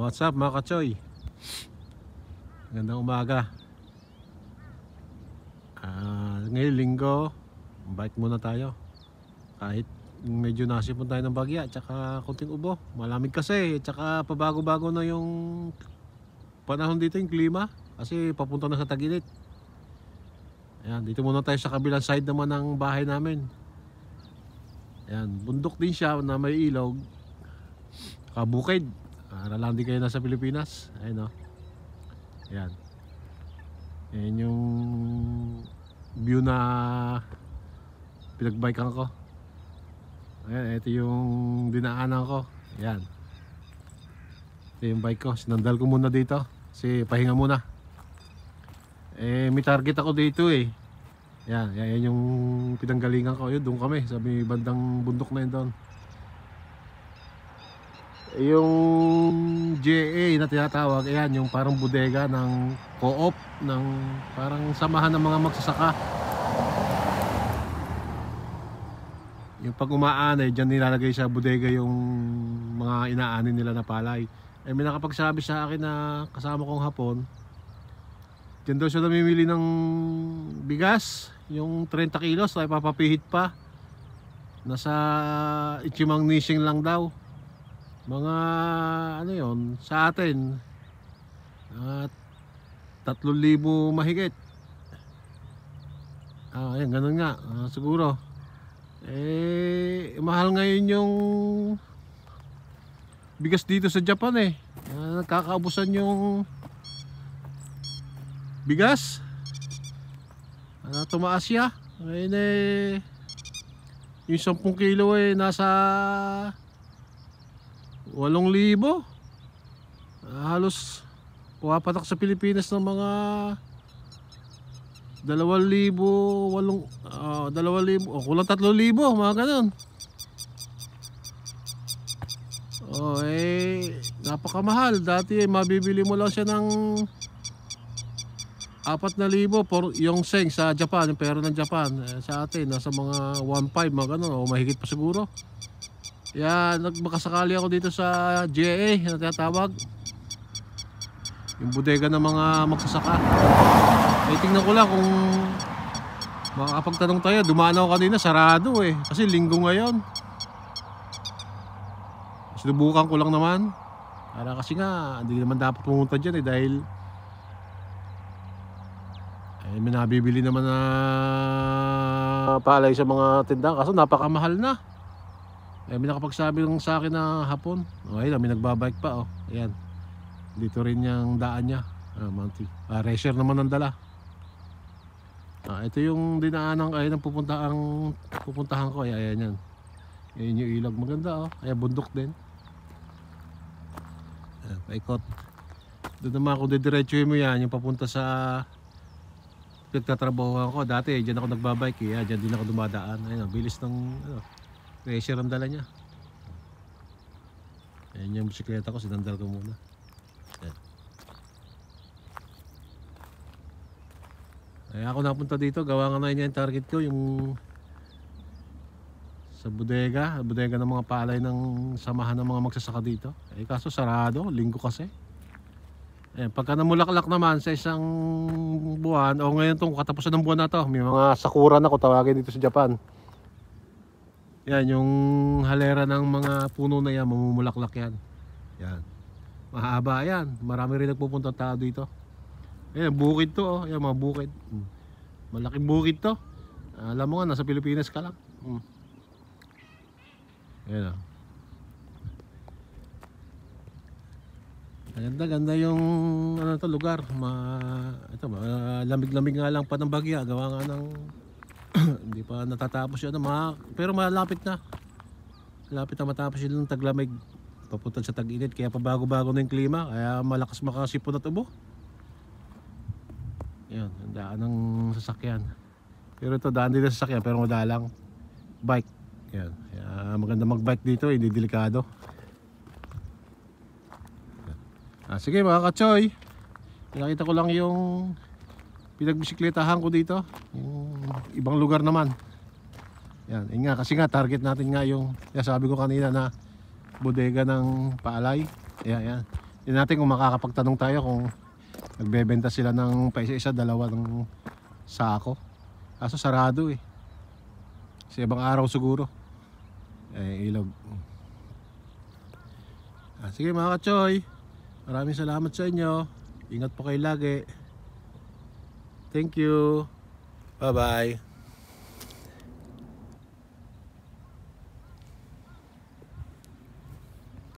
What's up mga kachoy? Magandang umaga. Ngayon linggo, bike muna tayo. Kahit medyo nasipon tayo ng bagya tsaka konting ubo. Malamig kasi, tsaka pabago-bago na yung panahon dito, yung klima. Kasi papunta na sa tag-init. Ayan, dito muna tayo sa kabilang side naman ng bahay namin. Ayan, bundok din siya na may ilog, kabukid. Para lang di kayo nasa Pilipinas. Ayun o. Ayan. Ayan yung view na pinagbikean ko. Ayan, ito yung dinaanan ko. Ayan. Ito yung bike ko. Sinandal ko muna dito kasi pahinga muna. May target ako dito eh. Ayan, ayan yung pinanggalingan ko. Yun, doon kami. Sabi bandang bundok na yun doon. Yung JA na tinatawag, ayan, yung parang bodega ng co-op, ng parang samahan ng mga magsasaka. Yung pag umaanay, dyan nilalagay sa bodega yung mga inaanin nila na palay. May nakapagsabi sa akin na kasama kong Hapon, dyan daw siya namimili ng bigas, yung 30 kilos, ay papapihit pa. Nasa Ichimang Nising lang daw. Mga ano yon sa atin, 3,000 mahigit. Ayan, ganun nga. Siguro mahal ngayon yung bigas dito sa Japan eh. Nagkakaubusan yung bigas. Tumaas siya. Ngayon yung 10 kilo nasa 8,000. Halos pumapatak sa Pilipinas ng mga 2,000, 2,000 o kulang 3,000, mga ganun. Napakamahal. Dati mabibili mo lang siya ng 4,000 por yung seng sa Japan, yung pera ng Japan. Sa atin nasa mga 1,500, mga ganun, o mahigit pa siguro. Yan, nagmakasakali ako dito sa JA na tinatawag, yung bodega ng mga magsasaka. Tingnan ko lang kung makakapagtanong tayo. Dumaan ako kanina, sarado kasi linggo ngayon. Sinubukan ko lang naman para, kasi nga hindi naman dapat pumunta dyan dahil may nabibili naman na palay sa mga tindahan, kaso napakamahal na. May nakapagsabi lang sa akin na Hapon, ayun, may nagbabike pa. Ayan, dito rin yung daan niya. Racer naman ang dala. Ito yung dinaanan, ayun ang pupuntahan ko. Ayan yan. Ayan yung ilog, maganda Ayan, bundok din. Ayan, paikot. Doon naman kung didiretsuhin mo yan, yung papunta sa pinagtatrabahuhan ko. Dati dyan ako nagbabike dyan din ako dumadaan. Ayun, bilis ng racer ang dala niya. Ayan yung bisikleta ko, sinandal ko muna. Ayan. Ako napunta dito, gawa nga na yung target ko, yung sa bodega ng mga palay ng samahan ng mga magsasaka dito. Kaso sarado, linggo kasi. Pagka namulaklak naman sa isang buwan, o ngayon itong katapusan ng buwan na to, may mga sakura na kung tawagin dito sa Japan. Yan, yung halera ng mga puno na yan, mamumulaklak yan. Yan, mahaba yan. Marami rin nagpupunta tao dito. Ayan, bukid to Ayan, mga bukid. Malaking bukid to. Alam mo nga, nasa Pilipinas ka lang. Ayan Ganda yung lugar. Lamig-lamig nga lang pa ng bagya. Gawa nga ng hindi pa natatapos yun pero malapit na matapos yun ng taglamig papunta sa tag-init, kaya pabago-bago na yung klima, kaya malakas makasipon at ubo. Yan, ang daan ng sasakyan, pero ito daan din ng sasakyan pero madalang bike. Yan, kaya maganda mag-bike dito, hindi delikado. Sige mga kachoy, nakita ko lang yung pinagbisikletahan ko dito, yung ibang lugar naman. Yan, nga kasi nga target natin nga yung sabi ko kanina na bodega ng paalay. Ayan, Hindi natin kung makakapagtanong tayo kung nagbebenta sila ng paisa-isa, dalawa ng sako. Kaso sarado eh. Sa ibang araw siguro. Ilog. Sige mga kachoy, maraming salamat sa inyo. Ingat po kayo lagi. Thank you. Bye bye.